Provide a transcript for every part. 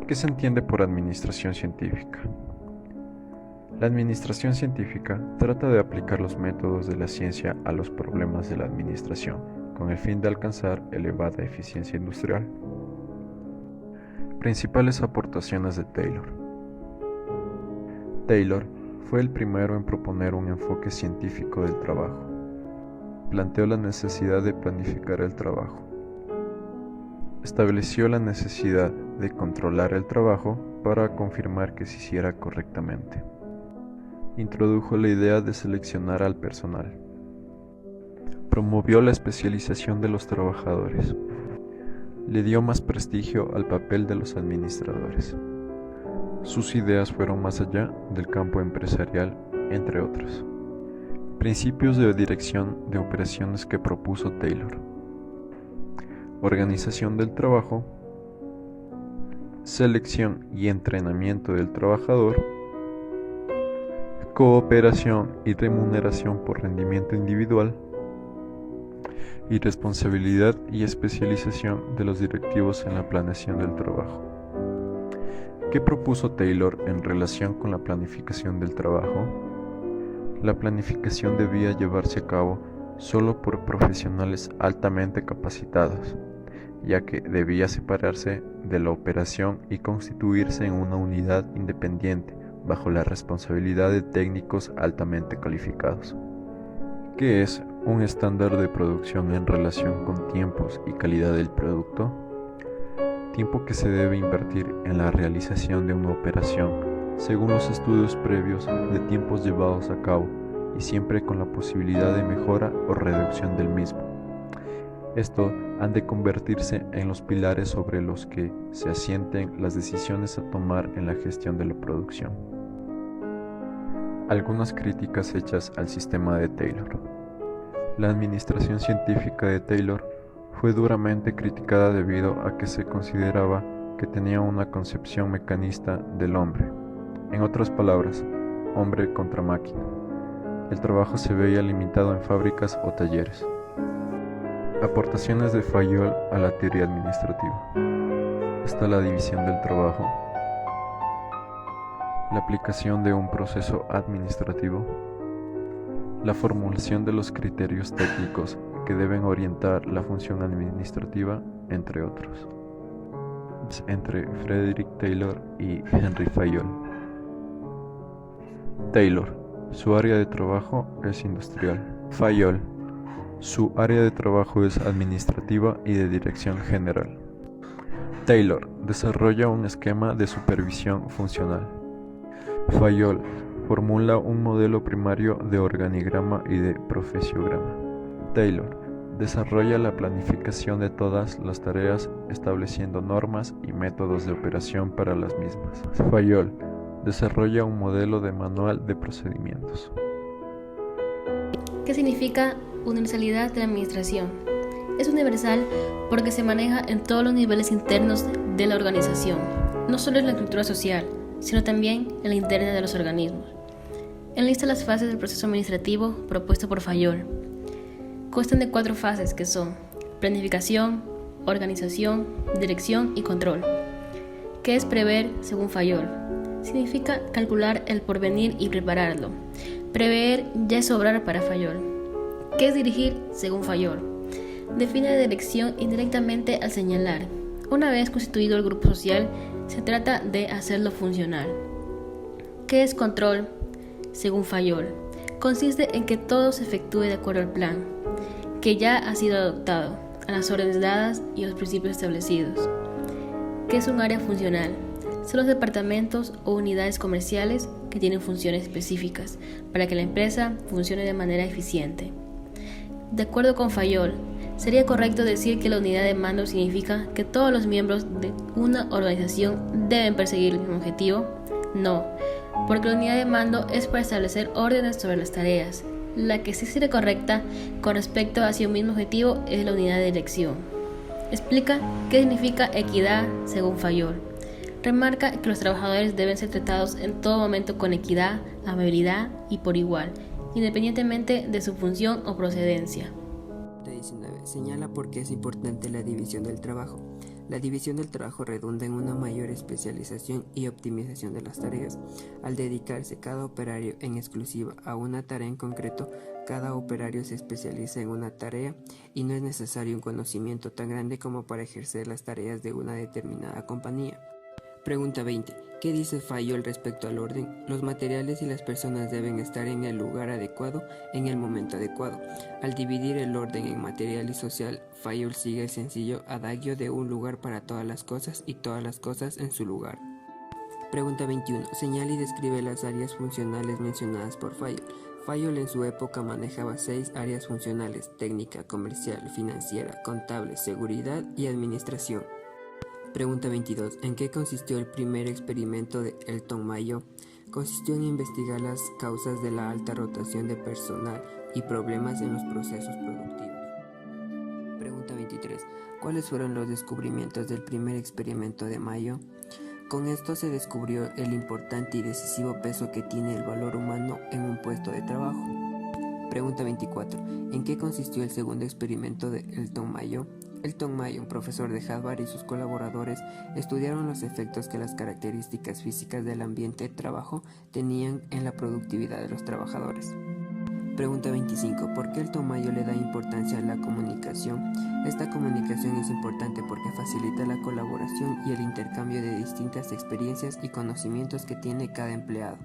¿Qué se entiende por administración científica? La administración científica trata de aplicar los métodos de la ciencia a los problemas de la administración, con el fin de alcanzar elevada eficiencia industrial. Principales aportaciones de Taylor. Taylor fue el primero en proponer un enfoque científico del trabajo. Planteó la necesidad de planificar el trabajo. Estableció la necesidad de controlar el trabajo para confirmar que se hiciera correctamente. Introdujo la idea de seleccionar al personal. Promovió la especialización de los trabajadores. Le dio más prestigio al papel de los administradores. Sus ideas fueron más allá del campo empresarial, entre otros. Principios de dirección de operaciones que propuso Taylor. Organización del trabajo. Selección y entrenamiento del trabajador. Cooperación y remuneración por rendimiento individual. Y responsabilidad y especialización de los directivos en la planeación del trabajo. ¿Qué propuso Taylor en relación con la planificación del trabajo? La planificación debía llevarse a cabo solo por profesionales altamente capacitados, ya que debía separarse de la operación y constituirse en una unidad independiente bajo la responsabilidad de técnicos altamente calificados. ¿Qué es un estándar de producción en relación con tiempos y calidad del producto? Tiempo que se debe invertir en la realización de una operación según los estudios previos de tiempos llevados a cabo y siempre con la posibilidad de mejora o reducción del mismo. Esto han de convertirse en los pilares sobre los que se asienten las decisiones a tomar en la gestión de la producción. Algunas críticas hechas al sistema de Taylor. La administración científica de Taylor fue duramente criticada debido a que se consideraba que tenía una concepción mecanista del hombre. En otras palabras, hombre contra máquina. El trabajo se veía limitado en fábricas o talleres. Aportaciones de Fayol a la teoría administrativa. Está la división del trabajo. La aplicación de un proceso administrativo. La formulación de los criterios técnicos que deben orientar la función administrativa, entre otros. Entre Frederick Taylor y Henry Fayol. Taylor, su área de trabajo es industrial. Fayol, su área de trabajo es administrativa y de dirección general. Taylor desarrolla un esquema de supervisión funcional. Fayol formula un modelo primario de organigrama y de profesiograma. Taylor desarrolla la planificación de todas las tareas estableciendo normas y métodos de operación para las mismas. Fayol desarrolla un modelo de manual de procedimientos. ¿Qué significa universalidad de la administración? Es universal porque se maneja en todos los niveles internos de la organización, no solo en la estructura social, sino también en la interna de los organismos. Enlista las fases del proceso administrativo propuesto por Fayol. Constan de 4 fases que son planificación, organización, dirección y control. ¿Qué es prever según Fayol? Significa calcular el porvenir y prepararlo. Prever ya es obrar para Fayol. ¿Qué es dirigir según Fayol? Define la dirección indirectamente al señalar. Una vez constituido el grupo social, se trata de hacerlo funcionar. ¿Qué es control? Según Fayol, consiste en que todo se efectúe de acuerdo al plan, que ya ha sido adoptado, a las órdenes dadas y a los principios establecidos. ¿Qué es un área funcional? Son los departamentos o unidades comerciales que tienen funciones específicas para que la empresa funcione de manera eficiente. De acuerdo con Fayol, sería correcto decir que la unidad de mando significa que todos los miembros de una organización deben perseguir el mismo objetivo. No, porque la unidad de mando es para establecer órdenes sobre las tareas. La que sí sería correcta con respecto hacia un mismo objetivo es la unidad de dirección. Explica qué significa equidad según Fayol. Remarca que los trabajadores deben ser tratados en todo momento con equidad, amabilidad y por igual, independientemente de su función o procedencia. 19. Señala por qué es importante la división del trabajo. La división del trabajo redunda en una mayor especialización y optimización de las tareas. Al dedicarse cada operario en exclusiva a una tarea en concreto, cada operario se especializa en una tarea y no es necesario un conocimiento tan grande como para ejercer las tareas de una determinada compañía. Pregunta 20. ¿Qué dice Fayol respecto al orden? Los materiales y las personas deben estar en el lugar adecuado en el momento adecuado. Al dividir el orden en material y social, Fayol sigue el sencillo adagio de un lugar para todas las cosas y todas las cosas en su lugar. Pregunta 21. Señala y describe las áreas funcionales mencionadas por Fayol. Fayol en su época manejaba 6 áreas funcionales: técnica, comercial, financiera, contable, seguridad y administración. Pregunta 22. ¿En qué consistió el primer experimento de Elton Mayo? Consistió en investigar las causas de la alta rotación de personal y problemas en los procesos productivos. Pregunta 23. ¿Cuáles fueron los descubrimientos del primer experimento de Mayo? Con esto se descubrió el importante y decisivo peso que tiene el valor humano en un puesto de trabajo. Pregunta 24. ¿En qué consistió el segundo experimento de Elton Mayo? Elton Mayo, un profesor de Harvard, y sus colaboradores estudiaron los efectos que las características físicas del ambiente de trabajo tenían en la productividad de los trabajadores. Pregunta 25. ¿Por qué Elton Mayo le da importancia a la comunicación? Esta comunicación es importante porque facilita la colaboración y el intercambio de distintas experiencias y conocimientos que tiene cada empleado.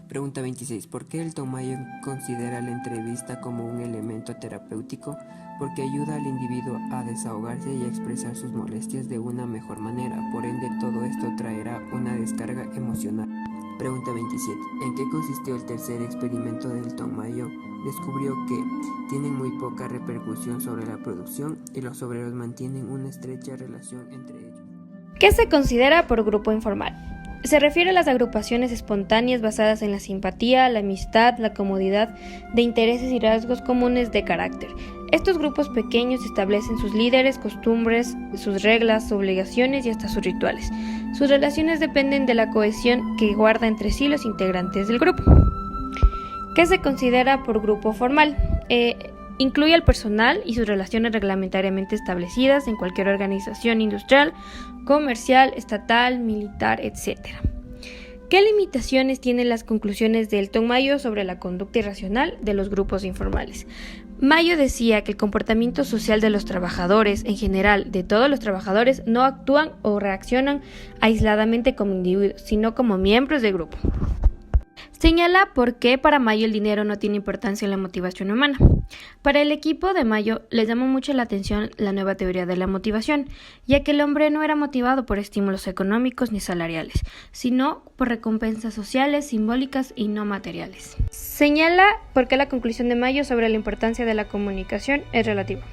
Pregunta 26. ¿Por qué Elton Mayo considera la entrevista como un elemento terapéutico? Porque ayuda al individuo a desahogarse y a expresar sus molestias de una mejor manera. Por ende, todo esto traerá una descarga emocional. Pregunta 27. ¿En qué consistió el tercer experimento de Elton Mayo? Descubrió que tienen muy poca repercusión sobre la producción y los obreros mantienen una estrecha relación entre ellos. ¿Qué se considera por grupo informal? Se refiere a las agrupaciones espontáneas basadas en la simpatía, la amistad, la comodidad, de intereses y rasgos comunes de carácter. Estos grupos pequeños establecen sus líderes, costumbres, sus reglas, obligaciones y hasta sus rituales. Sus relaciones dependen de la cohesión que guarda entre sí los integrantes del grupo. ¿Qué se considera por grupo formal? Incluye al personal y sus relaciones reglamentariamente establecidas en cualquier organización industrial, comercial, estatal, militar, etc. ¿Qué limitaciones tienen las conclusiones de Elton Mayo sobre la conducta irracional de los grupos informales? Mayo decía que el comportamiento social de los trabajadores, en general de todos los trabajadores, no actúan o reaccionan aisladamente como individuos, sino como miembros del grupo. Señala por qué para Mayo el dinero no tiene importancia en la motivación humana. Para el equipo de Mayo les llamó mucho la atención la nueva teoría de la motivación, ya que el hombre no era motivado por estímulos económicos ni salariales, sino por recompensas sociales, simbólicas y no materiales. Señala por qué la conclusión de Mayo sobre la importancia de la comunicación es relativa.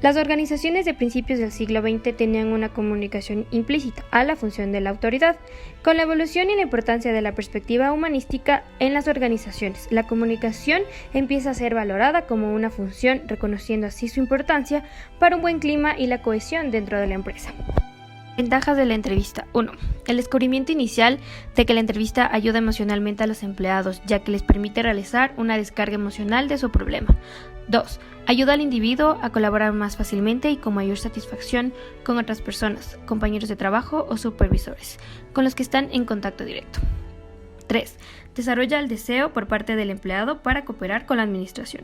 Las organizaciones de principios del siglo XX tenían una comunicación implícita a la función de la autoridad. Con la evolución y la importancia de la perspectiva humanística en las organizaciones, la comunicación empieza a ser valorada como una función, reconociendo así su importancia para un buen clima y la cohesión dentro de la empresa. Ventajas de la entrevista. 1. El descubrimiento inicial de que la entrevista ayuda emocionalmente a los empleados, ya que les permite realizar una descarga emocional de su problema. 2. Ayuda al individuo a colaborar más fácilmente y con mayor satisfacción con otras personas, compañeros de trabajo o supervisores, con los que están en contacto directo. 3. Desarrolla el deseo por parte del empleado para cooperar con la administración.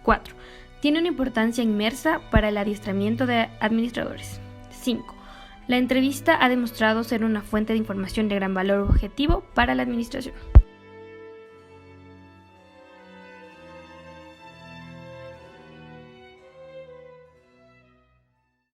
4. Tiene una importancia inmersa para el adiestramiento de administradores. 5. La entrevista ha demostrado ser una fuente de información de gran valor objetivo para la administración.